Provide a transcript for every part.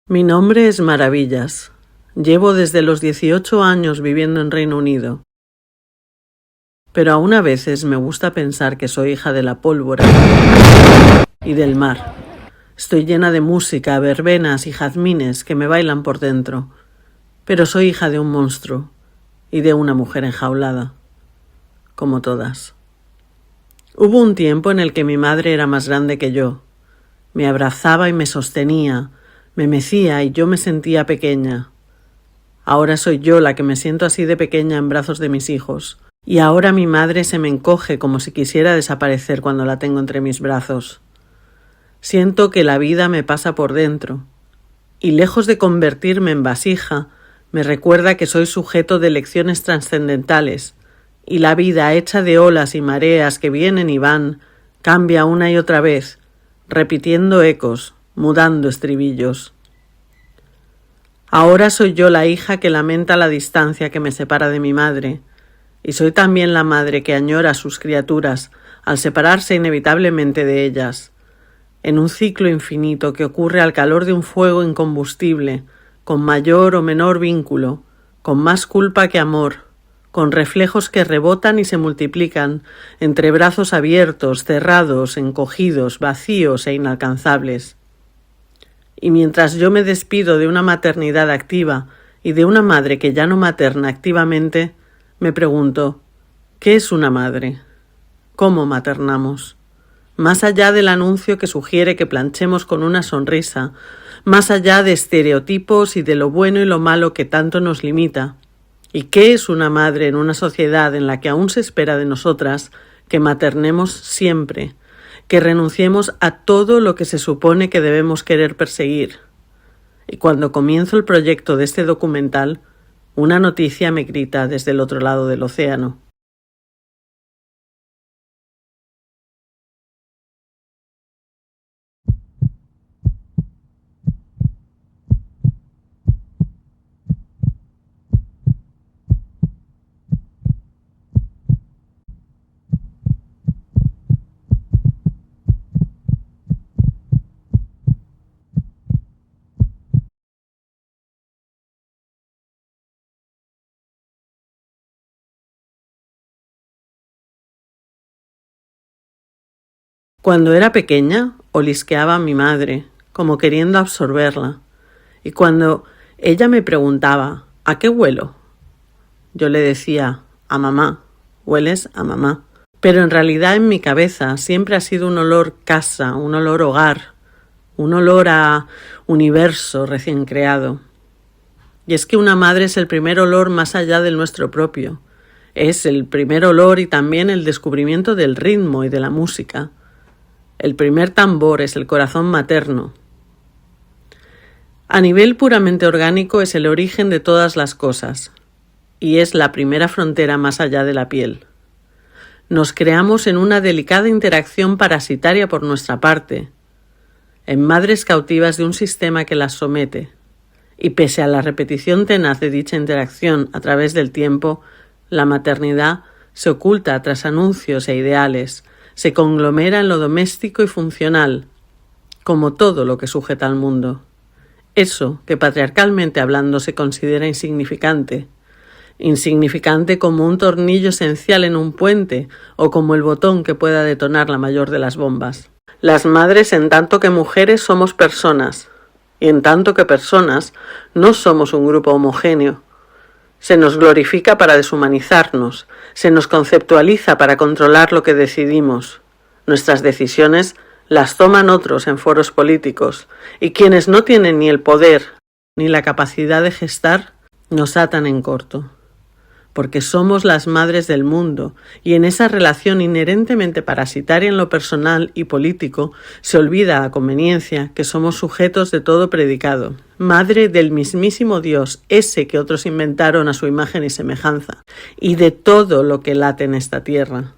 Mi nombre es Maravillas. Llevo desde los 18 años viviendo en Reino Unido. Pero aún a veces me gusta pensar que soy hija de la pólvora y del mar. Estoy llena de música, verbenas y jazmines que me bailan por dentro. Pero soy hija de un monstruo y de una mujer enjaulada, como todas. Hubo un tiempo en el que mi madre era más grande que yo. Me abrazaba y me sostenía, me mecía y yo me sentía pequeña. Ahora soy yo la que me siento así de pequeña en brazos de mis hijos. Y ahora mi madre se me encoge como si quisiera desaparecer cuando la tengo entre mis brazos. Siento que la vida me pasa por dentro. Y lejos de convertirme en vasija, me recuerda que soy sujeto de lecciones trascendentales. Y la vida hecha de olas y mareas que vienen y van, cambia una y otra vez, repitiendo ecos, mudando estribillos. Ahora soy yo la hija que lamenta la distancia que me separa de mi madre, y soy también la madre que añora a sus criaturas al separarse inevitablemente de ellas, en un ciclo infinito que ocurre al calor de un fuego incombustible, con mayor o menor vínculo, con más culpa que amor, con reflejos que rebotan y se multiplican entre brazos abiertos, cerrados, encogidos, vacíos e inalcanzables. Y mientras yo me despido de una maternidad activa y de una madre que ya no materna activamente, me pregunto, ¿qué es una madre? ¿Cómo maternamos? Más allá del anuncio que sugiere que planchemos con una sonrisa, más allá de estereotipos y de lo bueno y lo malo que tanto nos limita. ¿Y qué es una madre en una sociedad en la que aún se espera de nosotras que maternemos siempre, que renunciemos a todo lo que se supone que debemos querer perseguir? Y cuando comienzo el proyecto de este documental, una noticia me grita desde el otro lado del océano. Cuando era pequeña, olisqueaba a mi madre, como queriendo absorberla. Y cuando ella me preguntaba, ¿a qué huelo?, yo le decía, a mamá, hueles a mamá. Pero en realidad en mi cabeza siempre ha sido un olor casa, un olor hogar, un olor a universo recién creado. Y es que una madre es el primer olor más allá del nuestro propio. Es el primer olor y también el descubrimiento del ritmo y de la música. El primer tambor es el corazón materno. A nivel puramente orgánico es el origen de todas las cosas y es la primera frontera más allá de la piel. Nos creamos en una delicada interacción parasitaria por nuestra parte, en madres cautivas de un sistema que las somete, y pese a la repetición tenaz de dicha interacción a través del tiempo, la maternidad se oculta tras anuncios e ideales, se conglomera en lo doméstico y funcional, como todo lo que sujeta al mundo. Eso que patriarcalmente hablando se considera insignificante como un tornillo esencial en un puente o como el botón que pueda detonar la mayor de las bombas. Las madres, en tanto que mujeres, somos personas, y en tanto que personas no somos un grupo homogéneo. Se nos glorifica para deshumanizarnos, se nos conceptualiza para controlar lo que decidimos. Nuestras decisiones las toman otros en foros políticos, y quienes no tienen ni el poder ni la capacidad de gestar, nos atan en corto. Porque somos las madres del mundo, y en esa relación inherentemente parasitaria en lo personal y político, se olvida a conveniencia que somos sujetos de todo predicado, madre del mismísimo Dios, ese que otros inventaron a su imagen y semejanza, y de todo lo que late en esta tierra.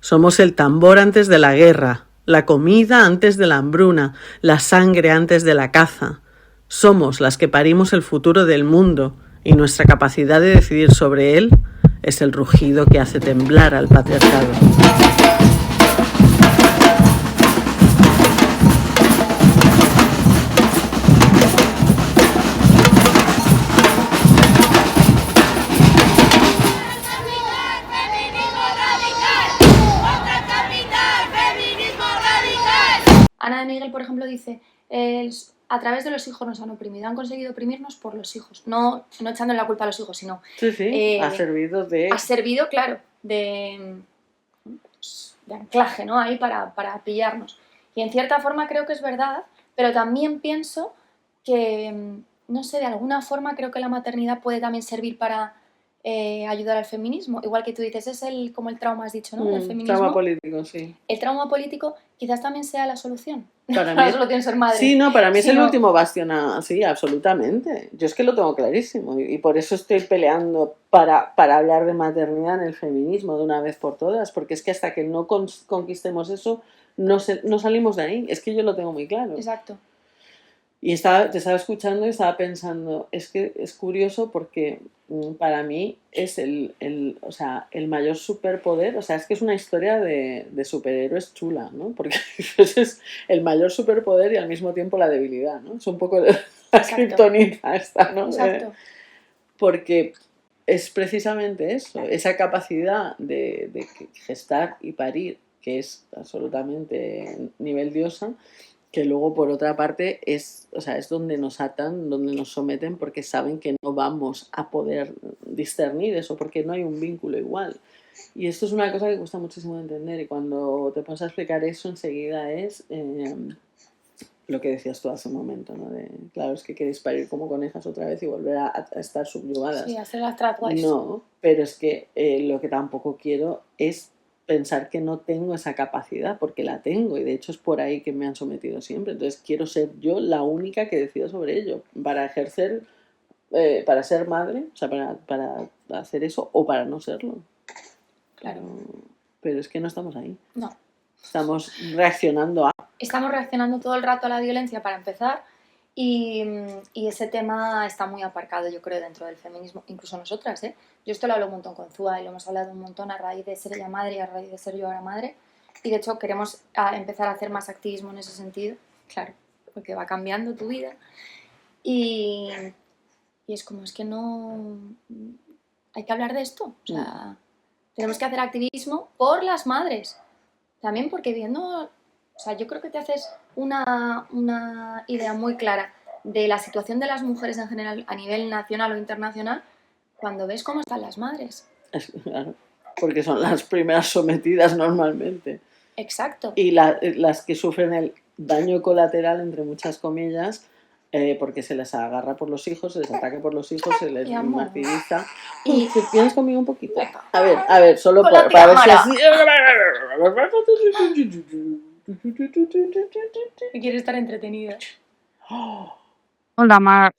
Somos el tambor antes de la guerra, la comida antes de la hambruna, la sangre antes de la caza. Somos las que parimos el futuro del mundo, y nuestra capacidad de decidir sobre él es el rugido que hace temblar al patriarcado. de Miguel, por ejemplo, dice, a través de los hijos nos han oprimido, han conseguido oprimirnos por los hijos, no echándole la culpa a los hijos, sino... Sí, ha servido de... Ha servido, claro, de anclaje, ¿no? Ahí para pillarnos. Y en cierta forma creo que es verdad, pero también pienso que, no sé, de alguna forma creo que la maternidad puede también servir para ayudar al feminismo. Igual que tú dices, es como el trauma, has dicho, ¿no? Del feminismo. Trauma político, sí. El trauma político quizás también sea la solución. Para la solución es ser madre. Sí, no, para mí es el último bastión, sí, absolutamente. Yo es que lo tengo clarísimo y por eso estoy peleando para hablar de maternidad en el feminismo de una vez por todas, porque es que hasta que no conquistemos eso, no salimos de ahí. Es que yo lo tengo muy claro. Exacto. Y te estaba escuchando y estaba pensando, es que es curioso porque para mí es el mayor superpoder, o sea, es que es una historia de superhéroes chula, ¿no? Porque es el mayor superpoder y al mismo tiempo la debilidad, ¿no? Es un poco de la kriptonita esta, ¿no? Exacto. Porque es precisamente eso, esa capacidad de gestar y parir, que es absolutamente nivel diosa, que luego por otra parte es donde nos atan, donde nos someten, porque saben que no vamos a poder discernir eso, porque no hay un vínculo igual. Y esto es una cosa que cuesta muchísimo de entender, y cuando te pones a explicar eso enseguida es lo que decías tú hace un momento, ¿no? Claro, es que queréis parir como conejas otra vez y volver a estar subyugadas. Sí, hacer las tratwise. No, pero es que lo que tampoco quiero es pensar que no tengo esa capacidad, porque la tengo y de hecho es por ahí que me han sometido siempre. Entonces quiero ser yo la única que decida sobre ello, para ejercer, para ser madre, o sea, para hacer eso o para no serlo. Claro. Pero es que no estamos ahí. No. Estamos reaccionando a... Estamos reaccionando todo el rato a la violencia para empezar y ese tema está muy aparcado, yo creo, dentro del feminismo, incluso nosotras, ¿eh? Yo esto lo hablo un montón con Zua y lo hemos hablado un montón a raíz de ser ella madre y a raíz de ser yo ahora madre, y de hecho queremos empezar a hacer más activismo en ese sentido, claro, porque va cambiando tu vida y es como, es que no... hay que hablar de esto, o sea, tenemos que hacer activismo por las madres, también porque viendo... O sea, yo creo que te haces una idea muy clara de la situación de las mujeres en general a nivel nacional o internacional cuando ves cómo están las madres. Claro, porque son las primeras sometidas normalmente. Exacto. Y las que sufren el daño colateral, entre muchas comillas, porque se les agarra por los hijos, se les ataca por los hijos, se les martiriza. ¿Y vienes conmigo un poquito? A ver, solo para ver si así... Quiere estar entretenida. Hola, Mar.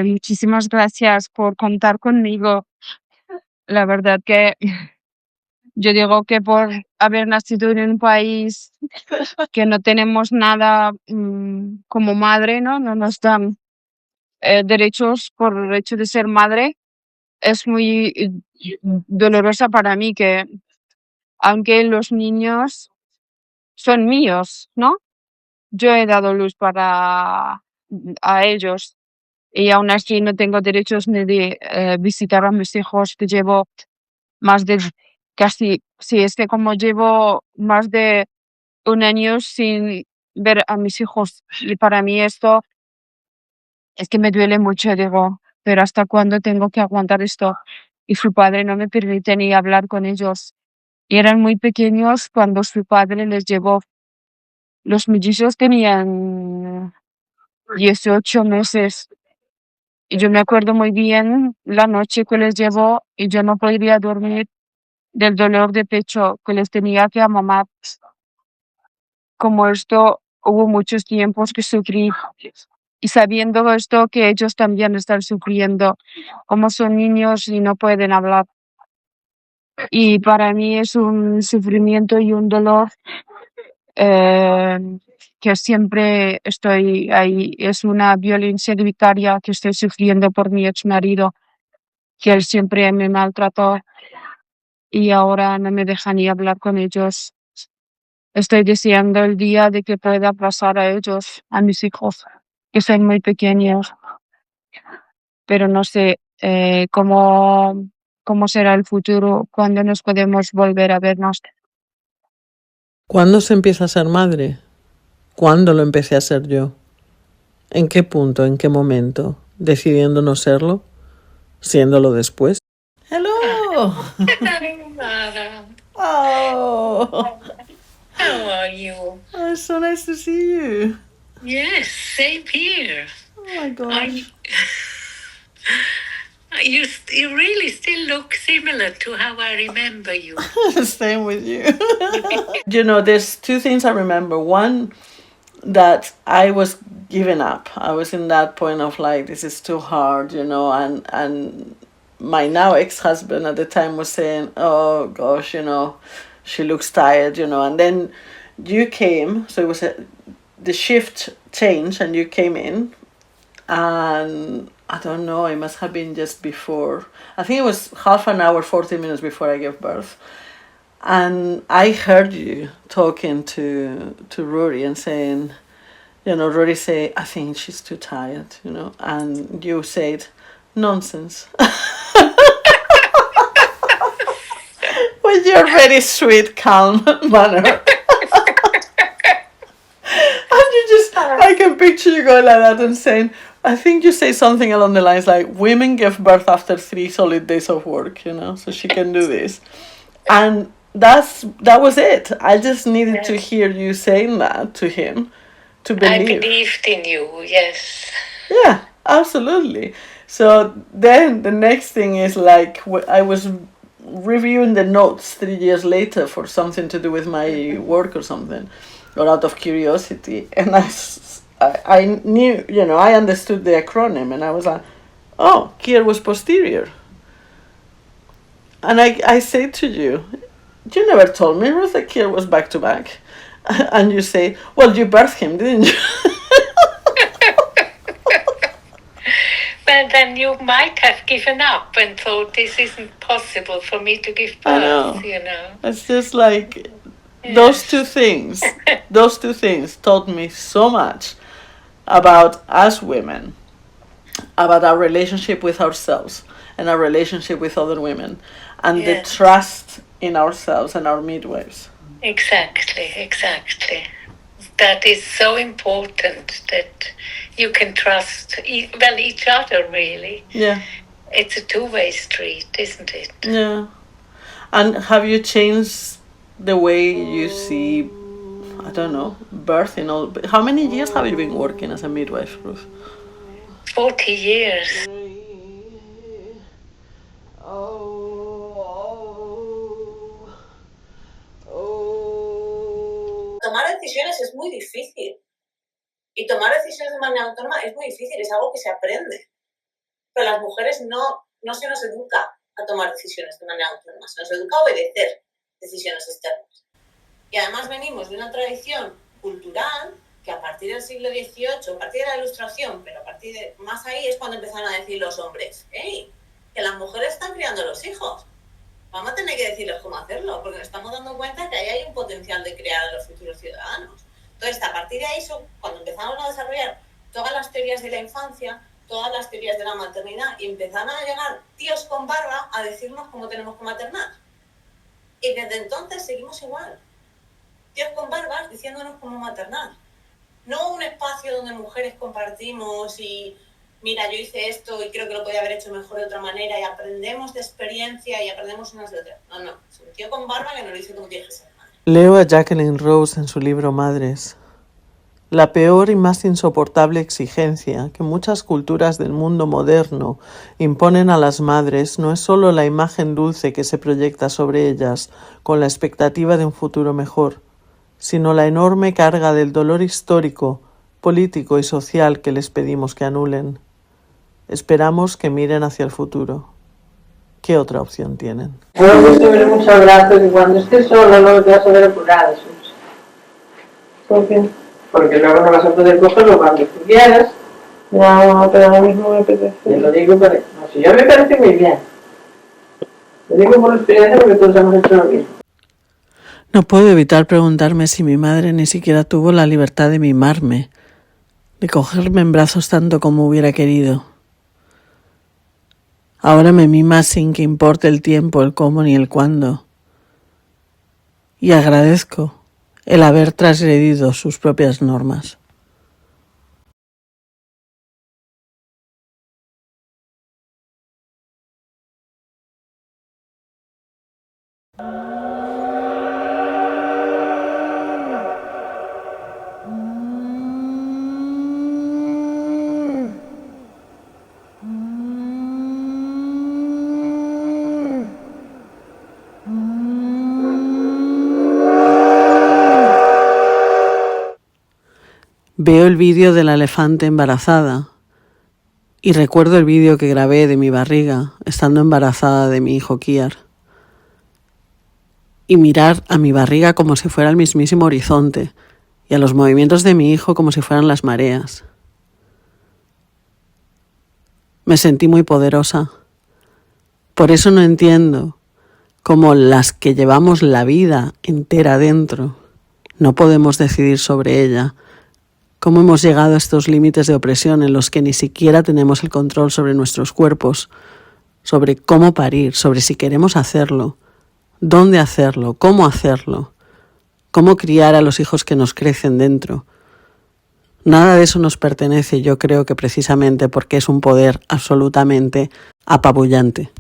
Muchísimas gracias por contar conmigo. La verdad que yo digo que por haber nacido en un país que no tenemos nada como madre, ¿no? No nos dan derechos por el hecho de ser madre. Es muy dolorosa para mí que, aunque los niños son míos, ¿no? Yo he dado luz a ellos y aún así no tengo derechos ni de visitar a mis hijos, que llevo más de casi, sí, es que como llevo más de un año sin ver a mis hijos, y para mí esto es que me duele mucho, digo, pero ¿hasta cuándo tengo que aguantar esto? Y su padre no me permite ni hablar con ellos. Y eran muy pequeños cuando su padre les llevó. Los mellizos tenían 18 meses. Y yo me acuerdo muy bien la noche que les llevó y yo no podía dormir del dolor de pecho que les tenía que amamar. Como esto, hubo muchos tiempos que sufrí. Y sabiendo esto, que ellos también están sufriendo, como son niños y no pueden hablar. Y para mí es un sufrimiento y un dolor que siempre estoy ahí. Es una violencia vicaria que estoy sufriendo por mi ex marido, que él siempre me maltrató y ahora no me deja ni hablar con ellos. Estoy deseando el día de que pueda pasar a ellos, a mis hijos, que son muy pequeños, pero no sé cómo será el futuro, cuándo nos podemos volver a vernos. ¿Cuándo se empieza a ser madre? ¿Cuándo lo empecé a ser yo? ¿En qué punto, en qué momento? ¿Decidiendo no serlo? ¿Siéndolo después? Hello! Hello, Mara. Oh, How are you? it's so nice to see you. Yes, same here. Oh my Are gosh. you really still look similar to how I remember you. Same with you. You know, there's two things I remember. One, that I was giving up. I was in that point of like, this is too hard, you know, and my now ex-husband at the time was saying, oh gosh, you know, she looks tired, you know, and then you came, so it was the shift changed and you came in, and I don't know, it must have been just before, I think it was half an hour, 40 minutes before I gave birth. And I heard you talking to Rory and saying, you know, Rory say, I think she's too tired, you know, and you said, nonsense. With your very sweet, calm manner. And you just, I can picture you going like that and saying, I think you say something along the lines like, women give birth after 3 solid days of work, you know, so she can do this. And that was it. I just needed to hear you saying that to him, to I believe. believed in you, yes. Yeah, absolutely. So then the next thing is like, I was reviewing the notes 3 years later for something to do with my work or something, or out of curiosity, and I knew, you know, I understood the acronym, and I was like, oh, Kier was posterior. And I say to you, you never told me Ruth that Kier was back to back. And you say, well, you birthed him, didn't you? Well, then you might have given up and thought this isn't possible for me to give I know. birth, you know. It's just like those two things taught me so much about us women, about our relationship with ourselves and our relationship with other women, and the Yes. trust in ourselves and our midwives. Exactly. That is so important that you can trust, each other, really. Yeah, It's a two-way street, isn't it? yeah. And have you changed the way you see, I don't know, birth in all? How many years have you been working as a midwife, Ruth? 40 years. Tomar decisiones es muy difícil. Y tomar decisiones de manera autónoma es muy difícil, es algo que se aprende. Pero las mujeres no se nos educa a tomar decisiones de manera autónoma, se nos educa a obedecer decisiones externas. Y además venimos de una tradición cultural que a partir del siglo XVIII, a partir de la Ilustración, pero a partir de más ahí es cuando empezaron a decir los hombres, ¡hey! Que las mujeres están criando a los hijos. Vamos a tener que decirles cómo hacerlo, porque nos estamos dando cuenta que ahí hay un potencial de crear a los futuros ciudadanos. Entonces, a partir de ahí, cuando empezamos a desarrollar todas las teorías de la infancia, todas las teorías de la maternidad, y empezaron a llegar tíos con barba a decirnos cómo tenemos que maternar. Y desde entonces seguimos igual. Tíos con barbas diciéndonos cómo maternar. No un espacio donde mujeres compartimos y mira, yo hice esto y creo que lo podía haber hecho mejor de otra manera y aprendemos de experiencia y aprendemos unas de otras. No, es un tío con barba que nos lo dice como tiene que ser. Leo a Jacqueline Rose en su libro Madres. La peor y más insoportable exigencia que muchas culturas del mundo moderno imponen a las madres no es solo la imagen dulce que se proyecta sobre ellas con la expectativa de un futuro mejor, sino la enorme carga del dolor histórico, político y social que les pedimos que anulen. Esperamos que miren hacia el futuro. ¿Qué otra opción tienen? Bueno, pues te veré muchos abrazos y cuando estés solo no te vas a ver apurada. ¿Por qué? Porque luego no vas a poder cogerlo cuando tú quieras. No, pero ahora mismo me apetece. Te lo digo para... No, si yo me parece muy bien. Lo digo por experiencia porque todos hemos hecho lo mismo. No puedo evitar preguntarme si mi madre ni siquiera tuvo la libertad de mimarme, de cogerme en brazos tanto como hubiera querido. Ahora me mima sin que importe el tiempo, el cómo ni el cuándo. Y agradezco el haber transgredido sus propias normas. Veo el vídeo de la elefante embarazada y recuerdo el vídeo que grabé de mi barriga estando embarazada de mi hijo Kiar. Y mirar a mi barriga como si fuera el mismísimo horizonte y a los movimientos de mi hijo como si fueran las mareas. Me sentí muy poderosa. Por eso no entiendo cómo las que llevamos la vida entera dentro no podemos decidir sobre ella. Cómo hemos llegado a estos límites de opresión en los que ni siquiera tenemos el control sobre nuestros cuerpos, sobre cómo parir, sobre si queremos hacerlo, dónde hacerlo, cómo criar a los hijos que nos crecen dentro. Nada de eso nos pertenece, yo creo que precisamente porque es un poder absolutamente apabullante.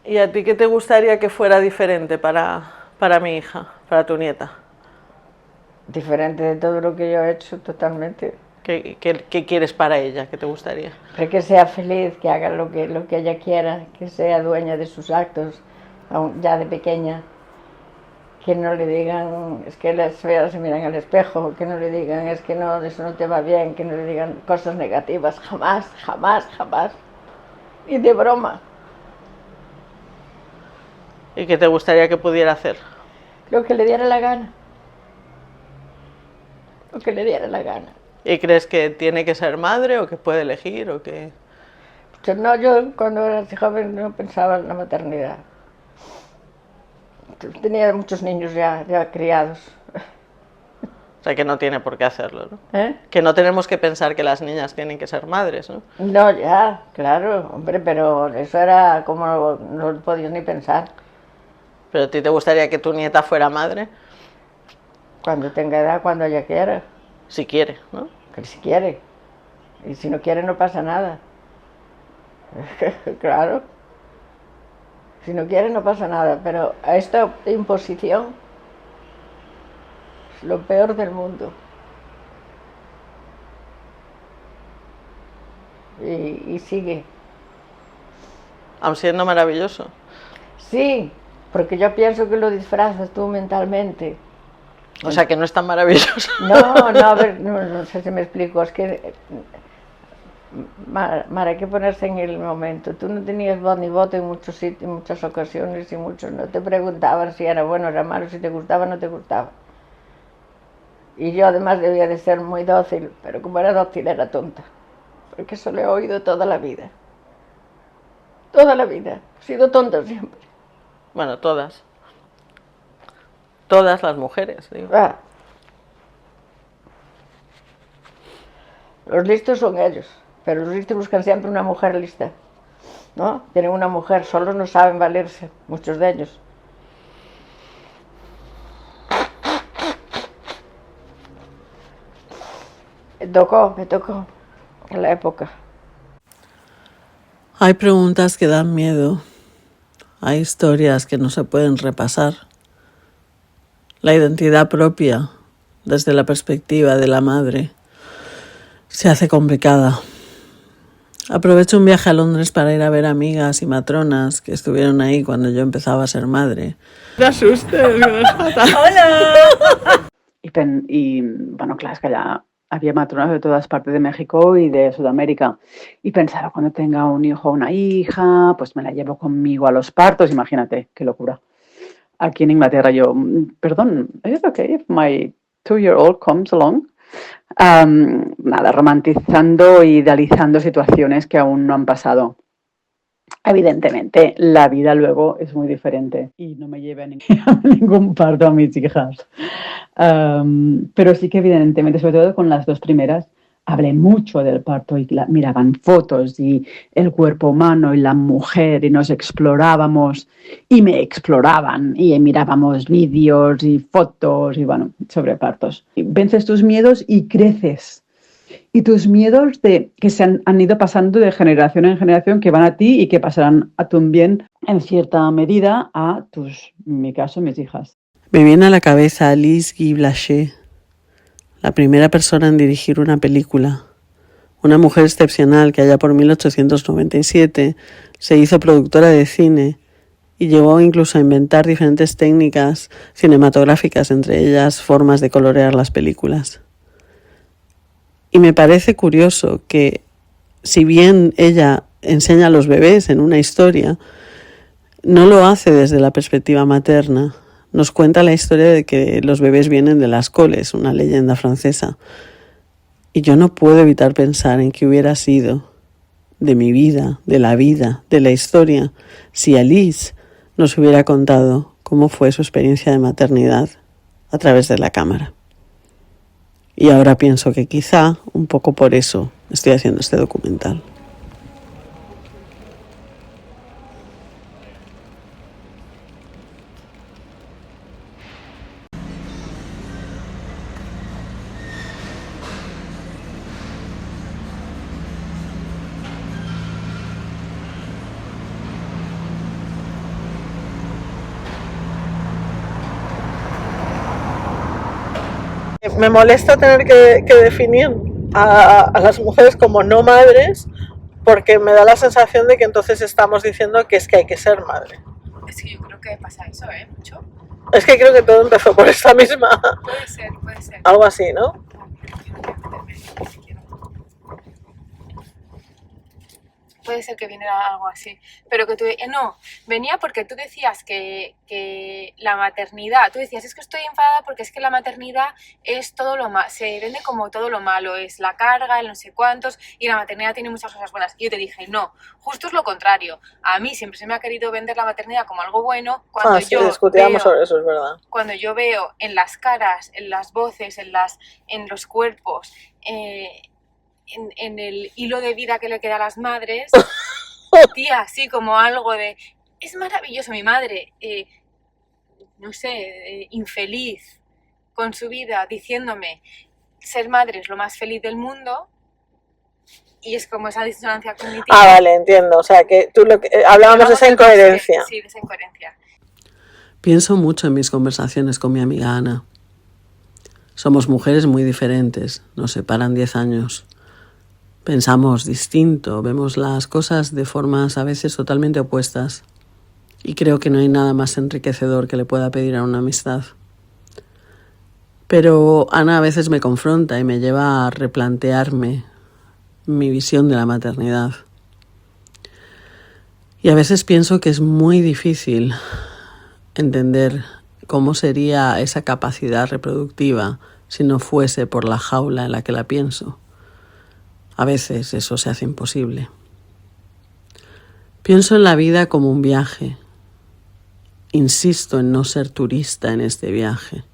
¿Y a ti qué te gustaría que fuera diferente para mi hija, para tu nieta? Diferente de todo lo que yo he hecho, totalmente. ¿Qué quieres para ella? ¿Qué te gustaría? Pero que sea feliz, que haga lo que ella quiera, que sea dueña de sus actos, ya de pequeña. Que no le digan, es que las feas se miran al espejo, que no le digan, es que no, eso no te va bien, que no le digan cosas negativas, jamás, jamás, jamás. Ni de broma. ¿Y qué te gustaría que pudiera hacer? Lo que le diera la gana. Lo que le diera la gana. ¿Y crees que tiene que ser madre o que puede elegir o que...? No, yo cuando era joven no pensaba en la maternidad. Tenía muchos niños ya criados. O sea, que no tiene por qué hacerlo, ¿no? ¿Eh? Que no tenemos que pensar que las niñas tienen que ser madres, ¿no? No, ya, claro, hombre, pero eso era como no lo podías ni pensar. ¿Pero a ti te gustaría que tu nieta fuera madre? Cuando tenga edad, cuando ella quiera. Si quiere, ¿no? Que si quiere. Y si no quiere, no pasa nada. Claro. Si no quiere, no pasa nada. Pero a esta imposición es lo peor del mundo. Y sigue. Aun siendo maravilloso. Sí, porque yo pienso que lo disfrazas tú mentalmente. O sea, que no es tan maravilloso. No, a ver, no sé si me explico, es que, Mar, hay que ponerse en el momento. Tú no tenías voz ni voto en muchos sitios, en muchas ocasiones, y muchos no te preguntaban si era bueno o era malo, si te gustaba o no te gustaba. Y yo además debía de ser muy dócil, pero como era dócil era tonta, porque eso lo he oído toda la vida. Toda la vida, he sido tonta siempre. Bueno, todas. Todas las mujeres, digo. Los listos son ellos, pero los listos buscan siempre una mujer lista, ¿no? Tienen una mujer, solos no saben valerse, muchos de ellos. Me tocó en la época. Hay preguntas que dan miedo. Hay historias que no se pueden repasar. La identidad propia, desde la perspectiva de la madre, se hace complicada. Aprovecho un viaje a Londres para ir a ver amigas y matronas que estuvieron ahí cuando yo empezaba a ser madre. ¡Te asustes! ¡Hola! Y bueno, claro, es que allá había matronas de todas partes de México y de Sudamérica. Y pensaba, cuando tenga un hijo o una hija, pues me la llevo conmigo a los partos. Imagínate, qué locura. Aquí en Inglaterra yo, perdón, ¿es okay if my 2-year-old comes along? Nada, romantizando e idealizando situaciones que aún no han pasado. Evidentemente, la vida luego es muy diferente y no me lleve a ningún parto a mis hijas. Pero sí que evidentemente, sobre todo con las dos primeras, hablé mucho del parto y miraban fotos y el cuerpo humano y la mujer y nos explorábamos y me exploraban y mirábamos vídeos y fotos y bueno, sobre partos. Y vences tus miedos y creces. Y tus miedos que se han ido pasando de generación en generación, que van a ti y que pasarán a tu bien en cierta medida a en mi caso, mis hijas. Me viene a la cabeza Alice Guy Blaché, la primera persona en dirigir una película. Una mujer excepcional que allá por 1897 se hizo productora de cine y llegó incluso a inventar diferentes técnicas cinematográficas, entre ellas formas de colorear las películas. Y me parece curioso que, si bien ella enseña a los bebés en una historia, no lo hace desde la perspectiva materna. Nos cuenta la historia de que los bebés vienen de las coles, una leyenda francesa. Y yo no puedo evitar pensar en qué hubiera sido de mi vida, de la historia, si Alice nos hubiera contado cómo fue su experiencia de maternidad a través de la cámara. Y ahora pienso que quizá un poco por eso estoy haciendo este documental. Me molesta tener que definir a las mujeres como no madres, porque me da la sensación de que entonces estamos diciendo que es que hay que ser madre. Es que yo creo que pasa eso, mucho. Es que creo que todo empezó por esta misma... Puede ser. Algo así, ¿no? Puede ser que viniera algo así, pero que tú... no, venía porque tú decías que la maternidad, tú decías, es que estoy enfadada porque es que la maternidad es todo lo malo, se vende como todo lo malo, es la carga, el no sé cuántos, y la maternidad tiene muchas cosas buenas. Y yo te dije, no, justo es lo contrario. A mí siempre se me ha querido vender la maternidad como algo bueno, cuando discutíamos sobre eso, es verdad. Cuando yo veo en las caras, en las voces, en los cuerpos, en el hilo de vida que le queda a las madres, tía, así como algo de, es maravilloso mi madre, no sé, infeliz con su vida, diciéndome, ser madre es lo más feliz del mundo, y es como esa disonancia cognitiva. Ah, vale, entiendo, o sea, que tú hablábamos de esa incoherencia. Sí, de esa incoherencia. Pienso mucho en mis conversaciones con mi amiga Ana. Somos mujeres muy diferentes, nos separan 10 años. Pensamos distinto, vemos las cosas de formas a veces totalmente opuestas. Y creo que no hay nada más enriquecedor que le pueda pedir a una amistad. Pero Ana a veces me confronta y me lleva a replantearme mi visión de la maternidad. Y a veces pienso que es muy difícil entender cómo sería esa capacidad reproductiva si no fuese por la jaula en la que la pienso. A veces eso se hace imposible. Pienso en la vida como un viaje. Insisto en no ser turista en este viaje.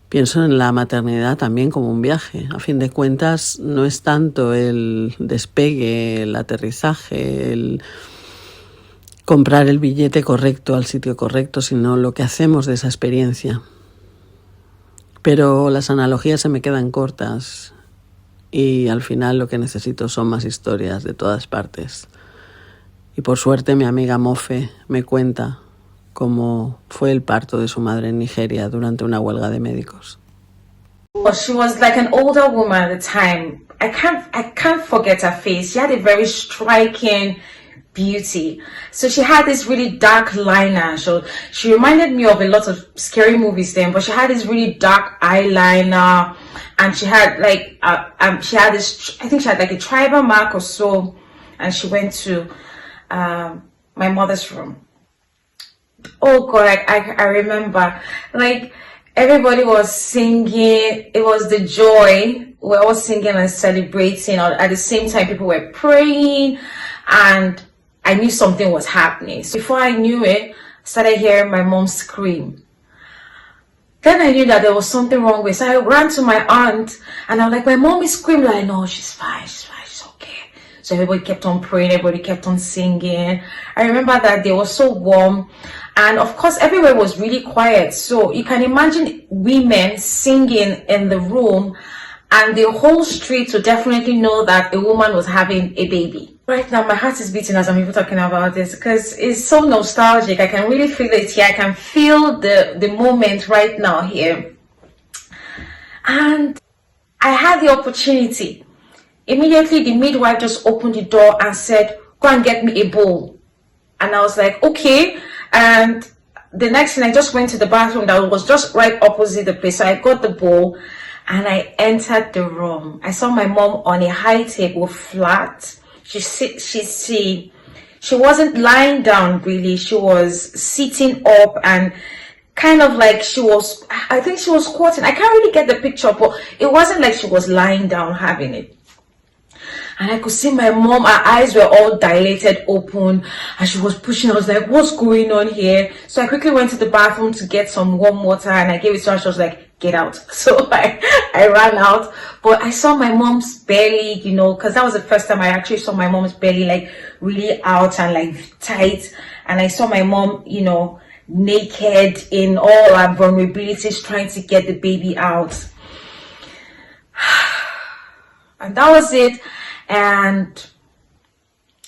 Pienso en la maternidad también como un viaje. A fin de cuentas, no es tanto el despegue, el aterrizaje, el comprar el billete correcto al sitio correcto, sino lo que hacemos de esa experiencia. Pero las analogías se me quedan cortas. Y al final lo que necesito son más historias de todas partes. Y por suerte mi amiga Mofe me cuenta cómo fue el parto de su madre en Nigeria durante una huelga de médicos. She was like an older woman at the time. I can't forget her face. She had a very striking beauty. So she had this really dark liner. She reminded me of a lot of scary movies then, but she had this really dark eyeliner. And she had like, she had this, I think she had like a tribal mark or so. And she went to my mother's room. Oh God, I remember, like everybody was singing. It was the joy. We were all singing and celebrating. At the same time, people were praying, and I knew something was happening. So before I knew it, I started hearing my mom scream. Then I knew that there was something wrong with. So I ran to my aunt, and I'm like, my mom is screaming. Like, no, she's fine, she's okay. So everybody kept on praying, everybody kept on singing. I remember that day was so warm, and of course everywhere was really quiet. So you can imagine women singing in the room, and the whole street would definitely know that a woman was having a baby. Right now, my heart is beating as I'm even talking about this because it's so nostalgic. I can really feel it here. I can feel the moment right now here. And I had the opportunity. Immediately, the midwife just opened the door and said, go and get me a bowl. And I was like, okay. And the next thing, I just went to the bathroom that was just right opposite the place. So I got the bowl and I entered the room. I saw my mom on a high table, flat. She wasn't lying down really. She was sitting up and kind of like I think she was squatting. I can't really get the picture, but it wasn't like she was lying down having it. And I could see my mom, her eyes were all dilated open, and she was pushing. I was like, what's going on here? So I quickly went to the bathroom to get some warm water, and I gave it to her. She was like, get out. So I ran out, but I saw my mom's belly, you know, because that was the first time I actually saw my mom's belly like really out and like tight. And I saw my mom, you know, naked in all her vulnerabilities, trying to get the baby out. And that was it. And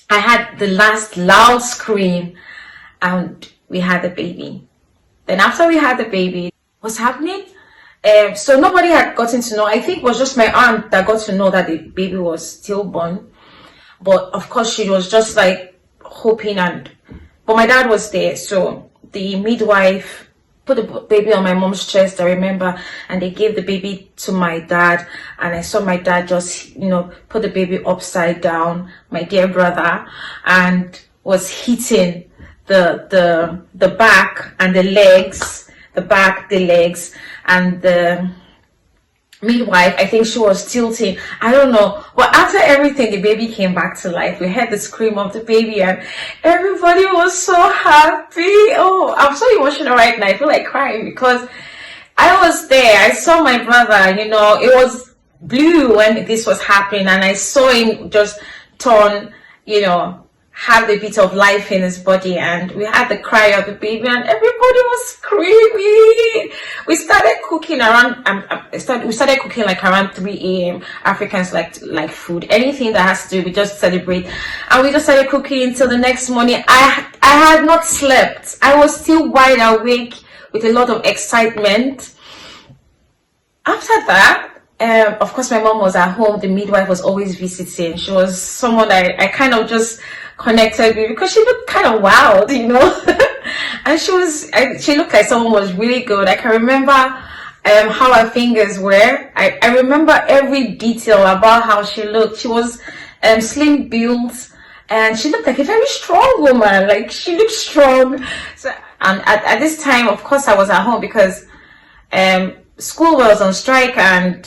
I had the last loud scream, and we had the baby. Then after we had the baby, what's happening? So nobody had gotten to know. I think it was just my aunt that got to know that the baby was stillborn. But of course, she was just like hoping, but my dad was there. So the midwife put the baby on my mom's chest, I remember, and they gave the baby to my dad. And I saw my dad just, you know, put the baby upside down, my dear brother, and was hitting the back and the legs, the back, the legs, and the midwife, I think she was tilting. I don't know. But after everything, the baby came back to life. We heard the scream of the baby and everybody was so happy. Oh, I'm so emotional right now. I feel like crying because I was there. I saw my brother, you know, it was blue when this was happening, and I saw him just turn, you know, have the bit of life in his body, and we had the cry of the baby and everybody was screaming. We started cooking around we started cooking like around 3 a.m. Africans like food, anything that has to do, we just celebrate, and we just started cooking till the next morning. I had not slept. I was still wide awake with a lot of excitement. After that, of course, my mom was at home. The midwife was always visiting. She was someone that I kind of just connected with because she looked kind of wild, you know. And she looked like someone was really good. I can remember how her fingers were. I remember every detail about how she looked. She was slim built, and she looked like a very strong woman. Like, she looked strong. So, and at this time, of course, I was at home because school was on strike, and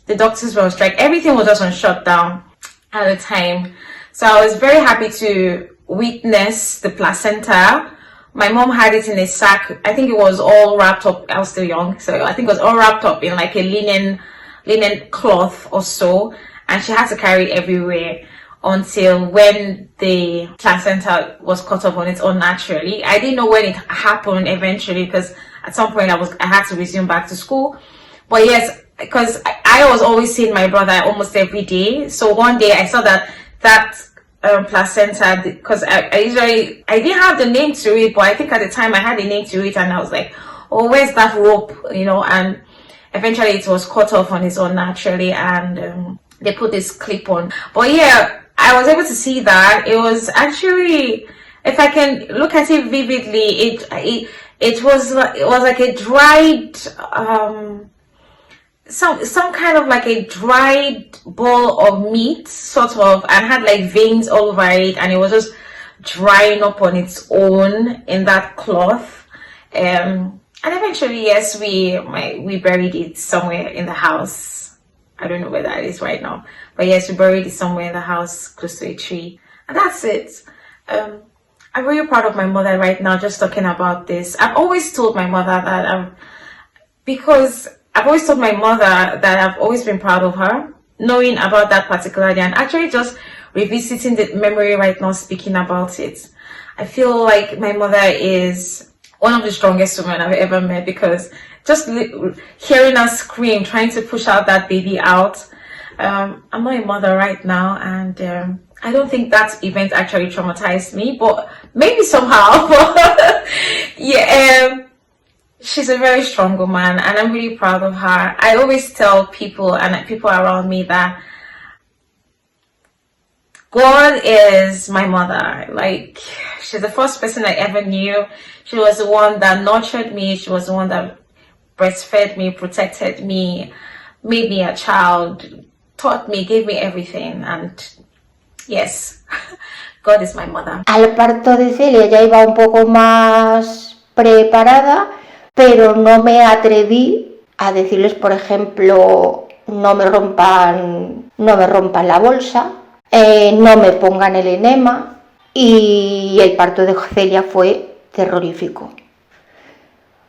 the doctors were on strike. Everything was just on shutdown at the time. So I was very happy to witness the placenta. My mom had it in a sack. I think it was all wrapped up. I was still young, so I think it was all wrapped up in like a linen cloth or so, and she had to carry it everywhere until when the placenta was cut off on its own naturally. I didn't know when it happened eventually because at some point I had to resume back to school. But yes, because I was always seeing my brother almost every day. So one day I saw that placenta, because I didn't have the name to it, but I think at the time I had a name to it, and I was like, oh, where's that rope, you know? And eventually it was cut off on its own naturally, and they put this clip on. But yeah, I was able to see that. It was actually, if I can look at it vividly, it was like a dried some kind of like a dried ball of meat, sort of, and had like veins all over it, and it was just drying up on its own in that cloth. And eventually, yes, we buried it somewhere in the house. I don't know where that is right now, but yes, we buried it somewhere in the house close to a tree, and that's it. I'm really proud of my mother right now, just talking about this. I've always told my mother that because I've always told my mother that I've always been proud of her, knowing about that particular day and actually just revisiting the memory right now, speaking about it. I feel like my mother is one of the strongest women I've ever met, because just hearing her scream, trying to push out that baby out. I'm not a mother right now, and I don't think that event actually traumatized me, but maybe somehow. Yeah, she's a very strong woman, and I'm really proud of her. I always tell people and people around me that God is my mother. Like, she's the first person I ever knew. She was the one that nurtured me. She was the one that breastfed me, protected me, made me a child, taught me, gave me everything. And yes, God is my mother. Al parto de Celia ya iba un poco más preparada, pero no me atreví a decirles, por ejemplo, no me rompan la bolsa, no me pongan el enema, y el parto de Celia fue terrorífico.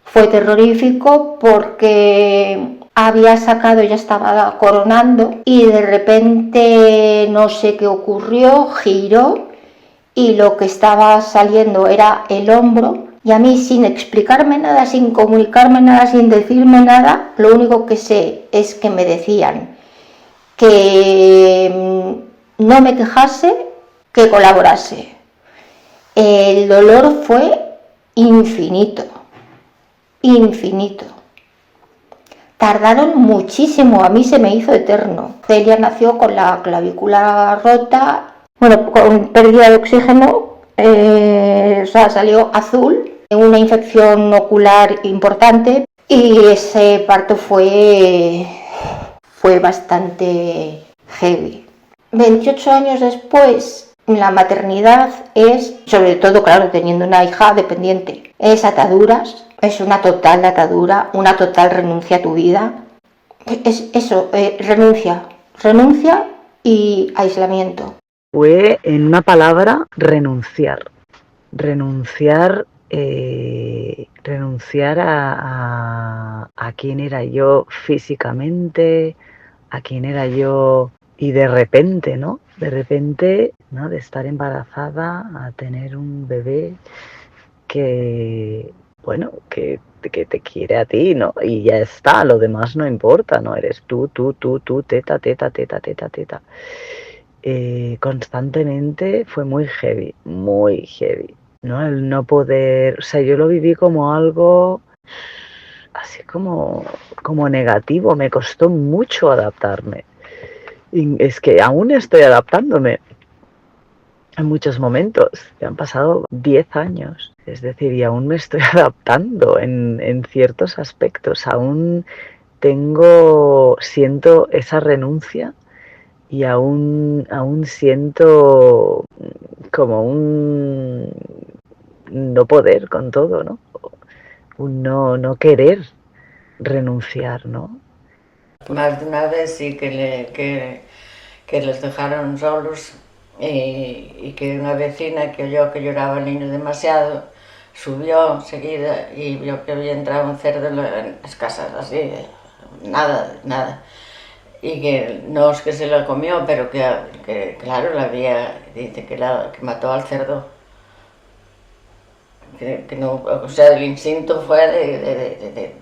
Fue terrorífico porque había sacado, ya estaba coronando, y de repente no sé qué ocurrió, giró y lo que estaba saliendo era el hombro, y a mí, sin explicarme nada, sin comunicarme nada, sin decirme nada, lo único que sé es que me decían que no me quejase, que colaborase. El dolor fue infinito. Tardaron muchísimo, a mí se me hizo eterno. Celia nació con la clavícula rota, bueno, con pérdida de oxígeno, o sea, salió azul, una infección ocular importante, y ese parto fue bastante heavy. 28 años después, la maternidad es, sobre todo, claro, teniendo una hija dependiente, es ataduras, es una total atadura, una total renuncia a tu vida. Es eso, renuncia y aislamiento. Fue, en una palabra, renunciar. Renunciar a quién era yo físicamente, a quién era yo, y de repente, ¿no? De estar embarazada a tener un bebé que, bueno, que te quiere a ti, ¿no? Y ya está, lo demás no importa, ¿no? Eres tú, teta. Constantemente fue muy heavy, ¿no? El no poder, o sea, yo lo viví como algo así como negativo, me costó mucho adaptarme. Y es que aún estoy adaptándome en muchos momentos, ya han pasado 10 años, es decir, y aún me estoy adaptando en ciertos aspectos, aún siento esa renuncia, y aún siento como un no poder con todo, ¿no? Un no querer renunciar, ¿no? Más de una vez sí que les dejaron solos, y que una vecina que oyó que lloraba el niño demasiado subió enseguida y vio que había entrado un cerdo en las casas, así, nada. Y que no es que se lo comió, pero que claro, dice que mató al cerdo. Que no, o sea, el instinto fue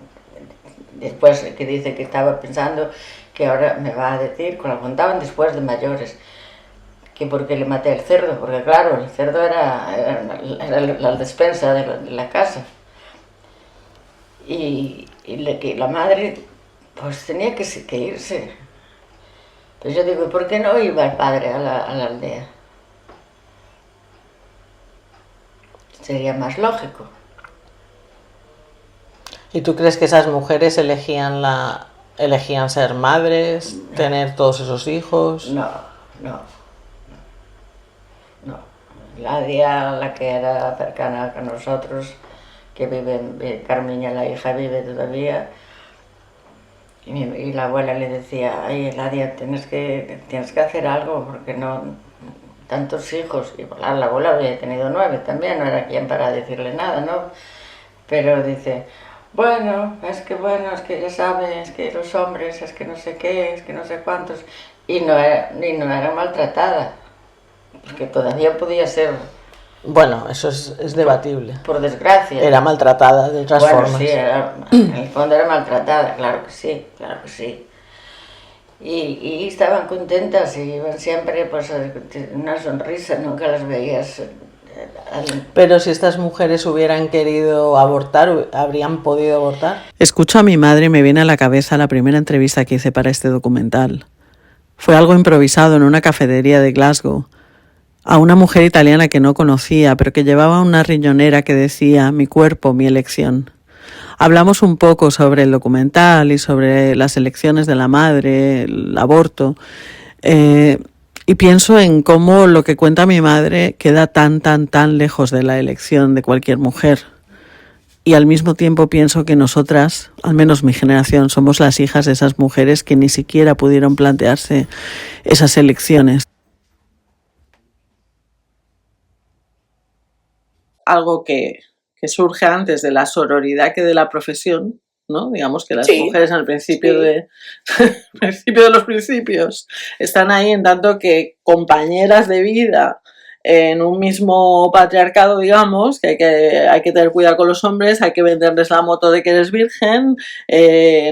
después, que dice que estaba pensando que ahora me va a decir, cuando lo contaban después de mayores, que por qué le maté al cerdo, porque claro, el cerdo era la despensa de la casa. Y la madre pues tenía que irse. Pues yo digo, ¿por qué no iba el padre a la aldea? Sería más lógico. ¿Y tú crees que esas mujeres elegían ser madres, tener todos esos hijos? No. La que era cercana a nosotros, que vive, Carmiña, la hija, vive todavía, y la abuela le decía, ay, Eladia, tienes que hacer algo, porque no, tantos hijos, y la abuela había tenido 9 también, no era quien para decirle nada, ¿no? Pero dice, Bueno, es que ya saben, es que los hombres, es que no sé qué, es que no sé cuántos, y no era maltratada, porque todavía podía ser, Bueno, eso es debatible. por desgracia. Era maltratada de otras Bueno, formas. sí, en el fondo era maltratada, claro que sí, claro que sí. Y estaban contentas y iban siempre, pues, una sonrisa, nunca las veías. Pero si estas mujeres hubieran querido abortar, ¿habrían podido abortar? Escucho a mi madre y me viene a la cabeza la primera entrevista que hice para este documental. Fue algo improvisado en una cafetería de Glasgow, a una mujer italiana que no conocía, pero que llevaba una riñonera que decía «Mi cuerpo, mi elección». Hablamos un poco sobre el documental y sobre las elecciones de la madre, el aborto, y pienso en cómo lo que cuenta mi madre queda tan lejos de la elección de cualquier mujer. Y al mismo tiempo pienso que nosotras, al menos mi generación, somos las hijas de esas mujeres que ni siquiera pudieron plantearse esas elecciones. Algo que surge antes de la sororidad que de la profesión, ¿no? Digamos que las mujeres al principio de los principios están ahí en tanto que compañeras de vida en un mismo patriarcado, digamos, que hay que tener cuidado con los hombres, hay que venderles la moto de que eres virgen,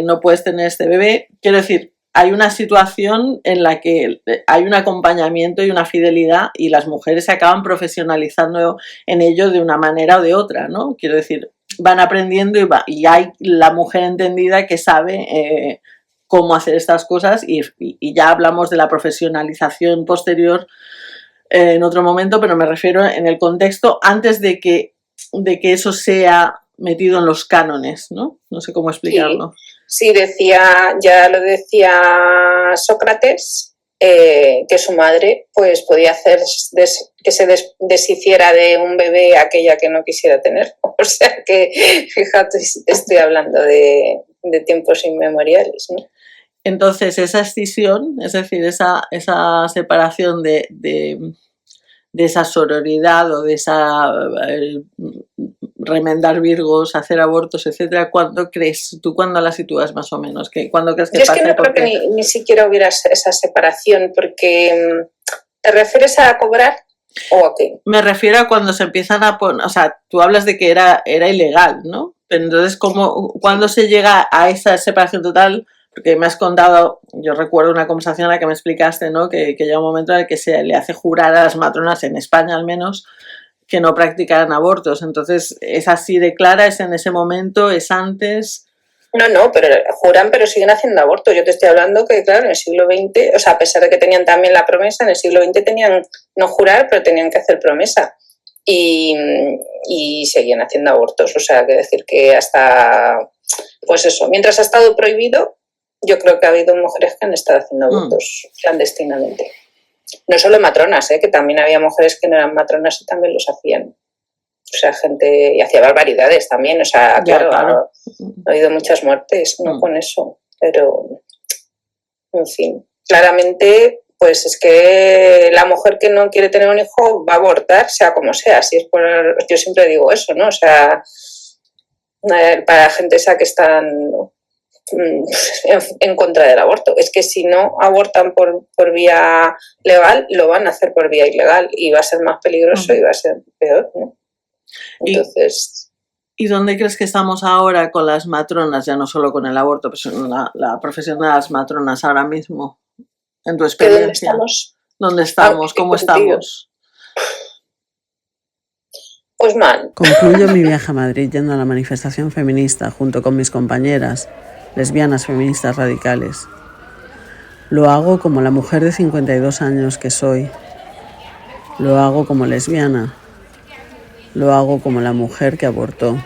no puedes tener este bebé. Quiero decir, hay una situación en la que hay un acompañamiento y una fidelidad y las mujeres se acaban profesionalizando en ello de una manera o de otra, ¿no? Quiero decir, van aprendiendo y hay la mujer entendida que sabe cómo hacer estas cosas y ya hablamos de la profesionalización posterior en otro momento, pero me refiero en el contexto antes de que eso sea metido en los cánones, ¿no? No sé cómo explicarlo. Sí, ya lo decía Sócrates, que su madre pues podía hacer que se deshiciera de un bebé aquella que no quisiera tener. O sea que, fíjate, estoy hablando de tiempos inmemoriales, ¿no? Entonces, esa escisión, es decir, esa separación de esa sororidad o de esa remendar virgos, hacer abortos, etcétera, ¿cuándo crees? ¿Tú cuándo la sitúas más o menos? ¿Cuándo crees que pasa? Yo es que no creo que ni siquiera hubiera esa separación, porque ¿te refieres a cobrar o a qué? Me refiero a cuando se empiezan a poner, o sea, tú hablas de que era ilegal, ¿no? Pero entonces, ¿cuándo se llega a esa separación total? Porque me has contado, yo recuerdo una conversación en la que me explicaste, ¿no? Que llega un momento en el que se le hace jurar a las matronas, en España al menos, que no practicaran abortos. Entonces, ¿es así de clara? ¿Es en ese momento? ¿Es antes? No, pero juran, pero siguen haciendo abortos. Yo te estoy hablando que, claro, en el siglo XX, o sea, a pesar de que tenían también la promesa, en el siglo XX tenían, no jurar, pero tenían que hacer promesa. Y seguían haciendo abortos. O sea, que decir que hasta, pues eso, mientras ha estado prohibido, yo creo que ha habido mujeres que han estado haciendo abortos clandestinamente. No solo matronas, que también había mujeres que no eran matronas y también los hacían. O sea, gente, y hacía barbaridades también, o sea, claro. Ha habido muchas muertes, ¿no? Con eso, pero, en fin, claramente, pues es que la mujer que no quiere tener un hijo va a abortar, sea como sea, si es yo siempre digo eso, ¿no? O sea, para gente esa que están en contra del aborto, es que si no abortan por vía legal, lo van a hacer por vía ilegal y va a ser más peligroso y va a ser peor, ¿no? Entonces, ¿Y dónde crees que estamos ahora con las matronas, ya no solo con el aborto, pero la profesión de las matronas ahora mismo, en tu experiencia? ¿Dónde estamos? ¿Cómo estamos? Pues mal. Concluyo mi viaje a Madrid yendo a la manifestación feminista junto con mis compañeras, lesbianas feministas radicales. Lo hago como la mujer de 52 años que soy. Lo hago como lesbiana. Lo hago como la mujer que abortó.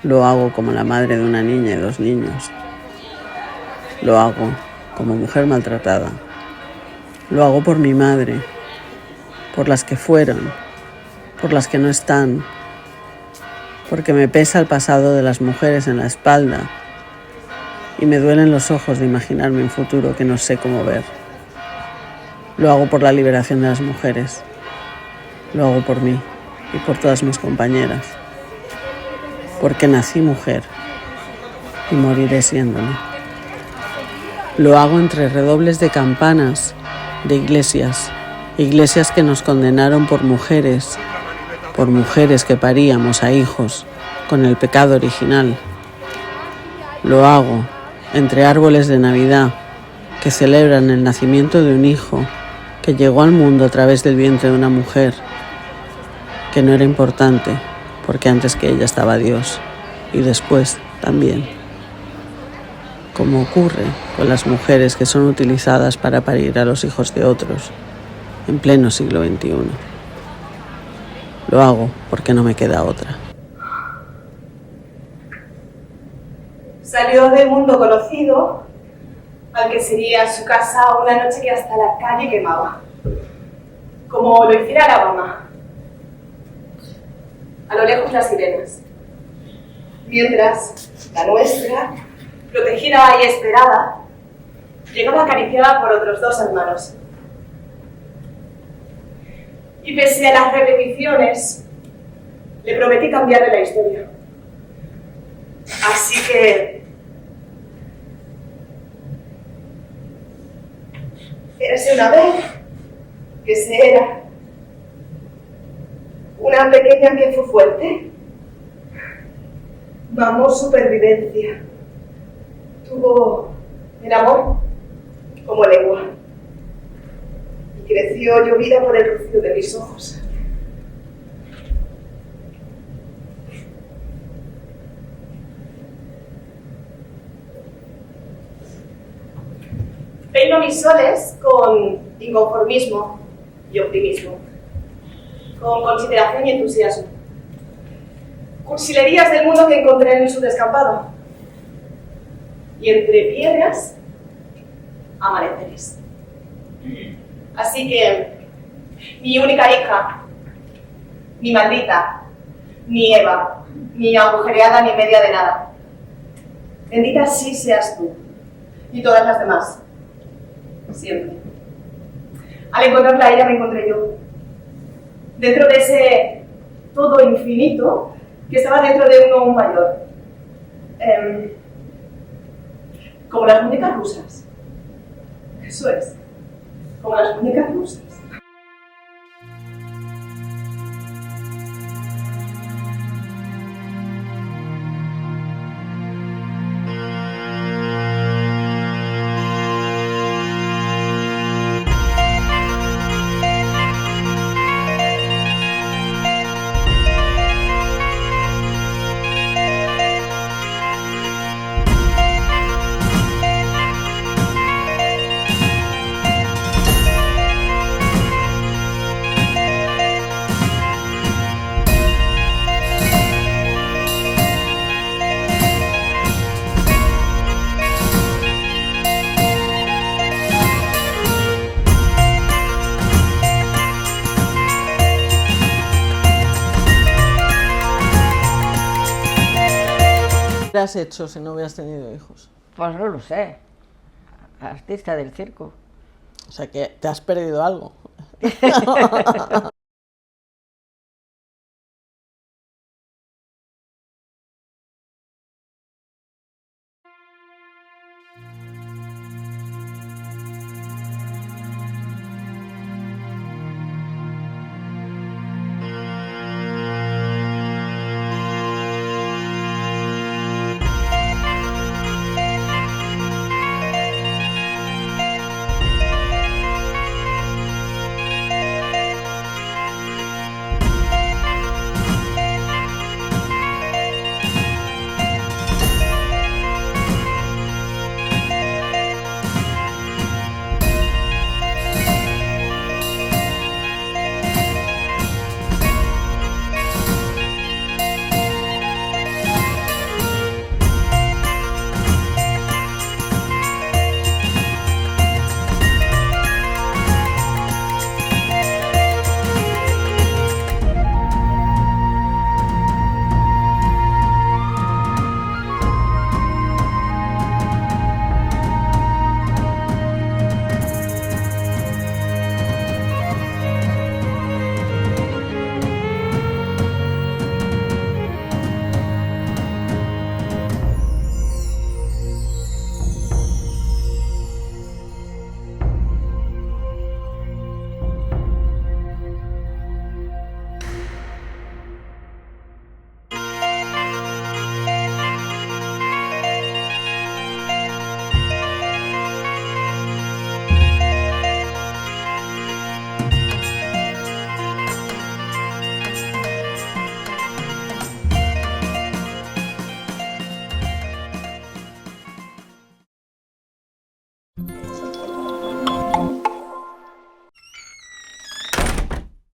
Lo hago como la madre de una niña y 2 niños. Lo hago como mujer maltratada. Lo hago por mi madre, por las que fueron, por las que no están, porque me pesa el pasado de las mujeres en la espalda y me duelen los ojos de imaginarme un futuro que no sé cómo ver. Lo hago por la liberación de las mujeres. Lo hago por mí y por todas mis compañeras. Porque nací mujer y moriré siéndolo. Lo hago entre redobles de campanas, de iglesias que nos condenaron por mujeres que paríamos a hijos con el pecado original. Lo hago entre árboles de Navidad que celebran el nacimiento de un hijo que llegó al mundo a través del vientre de una mujer, que no era importante porque antes que ella estaba Dios y después también, como ocurre con las mujeres que son utilizadas para parir a los hijos de otros en pleno siglo XXI. Lo hago porque no me queda otra. Salió del mundo conocido al que sería su casa una noche que hasta la calle quemaba, como lo hiciera Alabama. A lo lejos las sirenas, mientras la nuestra, protegida y esperada, llegaba acariciada por otros 2 hermanos. Y pese a las repeticiones, le prometí cambiarle la historia. Así que érase una vez que se era una pequeña que fue fuerte. Mamó supervivencia. Tuvo el amor como lengua. Y creció llovida por el rocío de mis ojos. Peino mis soles con inconformismo y optimismo, con consideración y entusiasmo. Cursilerías del mundo que encontré en su descampado. Y entre piedras, amaneceres. Así que mi única hija, ni maldita, ni Eva, ni agujereada, ni media de nada. Bendita sí seas tú y todas las demás. Siempre. Al encontrarla a ella me encontré yo. Dentro de ese todo infinito que estaba dentro de uno aún mayor. Como las muñecas rusas. Eso es. Como las muñecas rusas. ¿Qué has hecho si no hubieras tenido hijos? Pues no lo sé. Artista del circo. O sea que te has perdido algo.